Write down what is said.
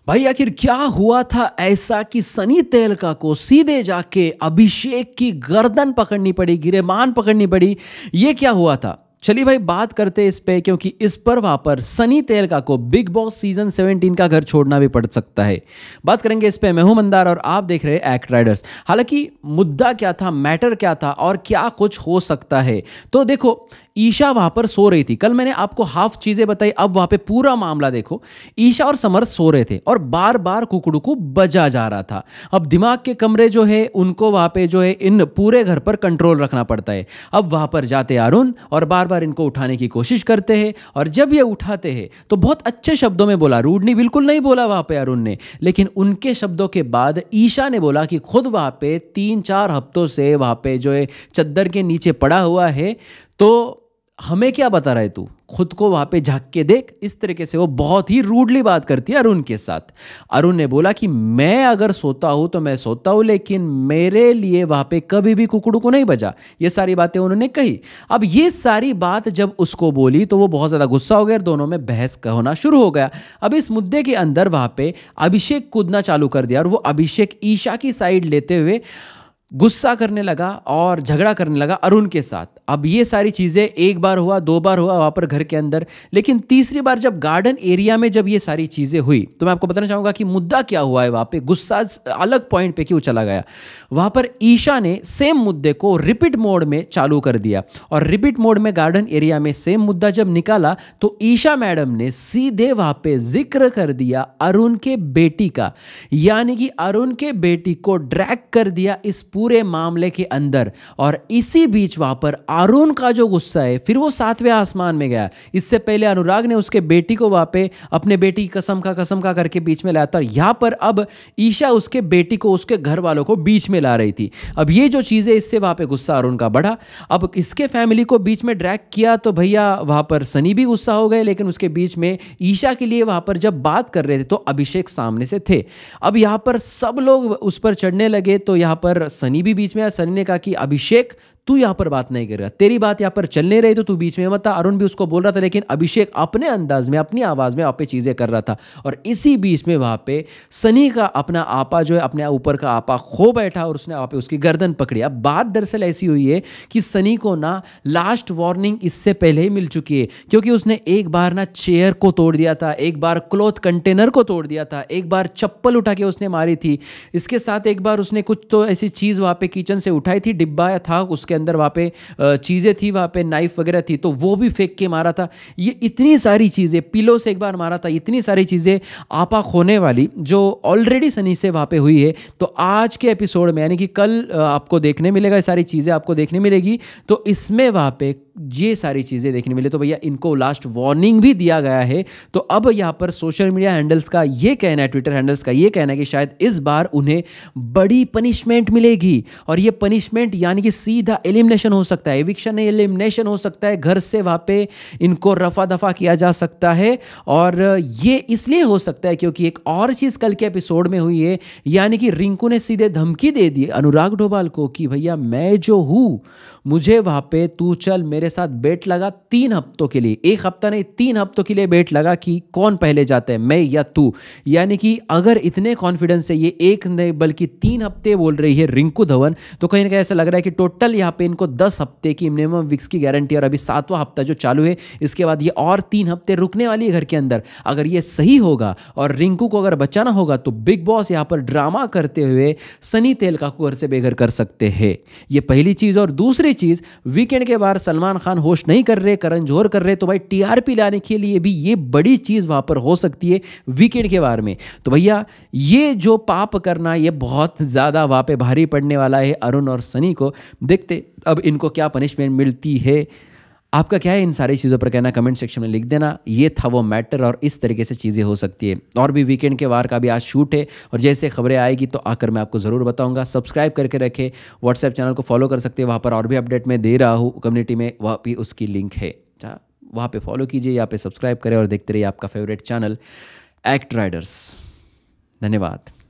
भाई आखिर क्या हुआ था ऐसा कि सनी तेलका को सीधे जाके अभिषेक की गर्दन पकड़नी पड़ी, गिरेबान पकड़नी पड़ी? ये क्या हुआ था? चलिए भाई बात करते हैं इस पे, क्योंकि इस पर वहां पर सनी तेलका को बिग बॉस सीजन 17 का घर छोड़ना भी पड़ सकता है। बात करेंगे इस पे। मैं हूं मंदार और आप देख रहे हैं एक्ट राइडर्स। हालांकि मुद्दा क्या था, मैटर क्या था और क्या कुछ हो सकता है, तो देखो ईशा वहां पर सो रही थी। कल मैंने आपको हाफ चीजें बताई, अब वहां पे पूरा मामला देखो। ईशा और समर सो रहे थे और बार बार कुकड़ू बजा जा रहा था। अब दिमाग के कमरे जो है उनको वहां पे जो है इन पूरे घर पर कंट्रोल रखना पड़ता है। अब वहां पर जाते अरुण और बार बार इनको उठाने की कोशिश करते हैं, और जब ये उठाते हैं तो बहुत अच्छे शब्दों में बोला, रूडली बिल्कुल नहीं बोला वहां पे अरुण ने, लेकिन उनके शब्दों के बाद ईशा ने बोला कि खुद वहां पे 3-4 हफ्तों से वहां पे जो है चद्दर के नीचे पड़ा हुआ है, तो हमें क्या बता रहा है तू, खुद को वहां पे झांक के देख। इस तरीके से वो बहुत ही रूडली बात करती है अरुण के साथ। अरुण ने बोला कि मैं अगर सोता हूं तो मैं सोता हूं, लेकिन मेरे लिए वहां पे कभी भी कुकड़ू को नहीं बजा। ये सारी बातें उन्होंने कही। अब ये सारी बात जब उसको बोली तो वो बहुत ज्यादा गुस्सा हो गया और दोनों में बहस होना शुरू हो गया। अब इस मुद्दे के अंदर वहां पे अभिषेक कूदना चालू कर दिया, और वो अभिषेक ईशा की साइड लेते हुए गुस्सा करने लगा और झगड़ा करने लगा अरुण के साथ। अब ये सारी चीज़ें एक बार हुआ, 2 बार हुआ वहाँ पर घर के अंदर, लेकिन तीसरी बार जब गार्डन एरिया में जब ये सारी चीज़ें हुई तो मैं आपको बताना चाहूँगा कि मुद्दा क्या हुआ है वहाँ पे। गुस्सा अलग पॉइंट पे क्यों चला गया। वहाँ पर ईशा ने सेम मुद्दे को रिपीट मोड में चालू कर दिया, और रिपीट मोड में गार्डन एरिया में सेम मुद्दा जब निकाला तो ईशा मैडम ने सीधे वहाँ पे जिक्र कर दिया अरुण के बेटी का, यानी कि अरुण के बेटी को ड्रैग कर दिया इस पूरे मामले के अंदर। और इसी बीच वहां पर अरुण का जो गुस्सा है फिर वो 7वें आसमान में गया। इससे पहले अनुराग ने उसके बेटी को वहां पे अपने बेटी की कसम का करके बीच में लाया था। यहां पर अब ईशा उसके बेटी को, उसके घर वालों को बीच में ला रही थी। अब ये जो चीजें, इससे वहां पे गुस्सा अरुण का बढ़ा। अब इसके फैमिली को बीच में ड्रैग किया तो भैया वहां पर सनी भी गुस्सा हो गए, लेकिन उसके बीच में ईशा के लिए वहां पर जब बात कर रहे थे तो अभिषेक सामने से थे। अब यहां पर सब लोग उस पर चढ़ने लगे तो यहां पर सनी भी बीच में आया। सनी ने कहा कि अभिषेक तू यहां पर बात नहीं कर रहा, तेरी बात यहां पर चल नहीं रही तो तू बीच में मत आ। अरुण भी उसको बोल रहा था, लेकिन अभिषेक अपने अंदाज में, अपनी आवाज में वहां पे चीजें कर रहा था। और इसी बीच में वहां पे सनी का अपना आपा जो है, अपने ऊपर का आपा खो बैठा और उसने वहां पे उसकी गर्दन पकड़ी। अब बात दरअसल ऐसी हुई है कि सनी को ना लास्ट वार्निंग इससे पहले ही मिल चुकी है, क्योंकि उसने एक बार ना चेयर को तोड़ दिया था, एक बार क्लॉथ कंटेनर को तोड़ दिया था, एक बार चप्पल उठा के उसने मारी थी। इसके साथ एक बार उसने कुछ तो ऐसी चीज वहां पे किचन से उठाई थी, डिब्बा था उसके अंदर वहां पे चीजें थी, वहां पे नाइफ वगैरह थी, तो वो भी फेंक के मारा था। ये इतनी सारी चीजें, पिलो से एक बार मारा था, इतनी सारी चीजें आपा खोने वाली जो ऑलरेडी सनी से वहां पे हुई है। तो आज के एपिसोड में, यानी कि कल आपको देखने मिलेगा, ये सारी चीजें आपको देखने मिलेगी, तो इसमें वहां पे ये सारी चीजें देखने मिले। तो भैया इनको लास्ट वार्निंग भी दिया गया है। तो अब यहां पर सोशल मीडिया हैंडल्स का ये कहना है, ट्विटर हैंडल्स का ये कहना है कि शायद इस बार उन्हें बड़ी पनिशमेंट मिलेगी, और ये पनिशमेंट यानी कि सीधा एलिमिनेशन हो सकता है, एविक्शन नहीं एलिमिनेशन हो सकता है। घर से वहां पे इनको रफा दफा किया जा सकता है, और ये इसलिए हो सकता है क्योंकि एक और चीज कल के एपिसोड में हुई है, यानी कि रिंकू ने सीधे धमकी दे दी अनुराग डोभाल को कि भैया मैं जो हूं, मुझे वहां पे तू चल मेरे साथ बेट लगा 3 हफ्तों के लिए, 1 हफ्ता नहीं 3 हफ्तों के लिए बेट लगा कि कौन पहले जाता है, मैं या तू। यानी कि अगर इतने कॉन्फिडेंस से ये एक नहीं बल्कि 3 हफ्ते बोल रही है रिंकू धवन, तो कहीं ना कहीं ऐसा लग रहा है कि टोटल यहाँ पे इनको 10 हफ्ते की मिनिमम विक्स की गारंटी, और अभी 7वां हफ्ता जो चालू है, इसके बाद ये और 3 हफ्ते रुकने वाली है घर के अंदर। अगर ये सही होगा और रिंकू को अगर बचाना होगा तो बिग बॉस यहाँ पर ड्रामा करते हुए सनी तेलका को घर से बेघर कर सकते हैं। ये पहली चीज। और दूसरी चीज, वीकेंड के बाद सलमान खान होस्ट नहीं कर रहे, करण जौहर कर रहे, तो भाई टीआरपी लाने के लिए भी ये बड़ी चीज वहां पर हो सकती है वीकेंड के बारे में। तो भैया ये जो पाप करना, ये बहुत ज्यादा वहां पे भारी पड़ने वाला है अरुण और सनी को। देखते अब इनको क्या पनिशमेंट मिलती है। आपका क्या है इन सारी चीज़ों पर कहना, कमेंट सेक्शन में लिख देना। ये था वो मैटर, और इस तरीके से चीज़ें हो सकती है। और भी वीकेंड के वार का भी आज शूट है, और जैसे खबरें आएगी तो आकर मैं आपको ज़रूर बताऊंगा। सब्सक्राइब करके रखें, व्हाट्सएप चैनल को फॉलो कर सकते हैं, वहाँ पर और भी अपडेट मैं दे रहा हूँ कम्युनिटी में, वहाँ भी उसकी लिंक है, वहाँ पर फॉलो कीजिए, यहाँ पे सब्सक्राइब करें और देखते रहिए आपका फेवरेट चैनल एक्ट राइडर्स। धन्यवाद।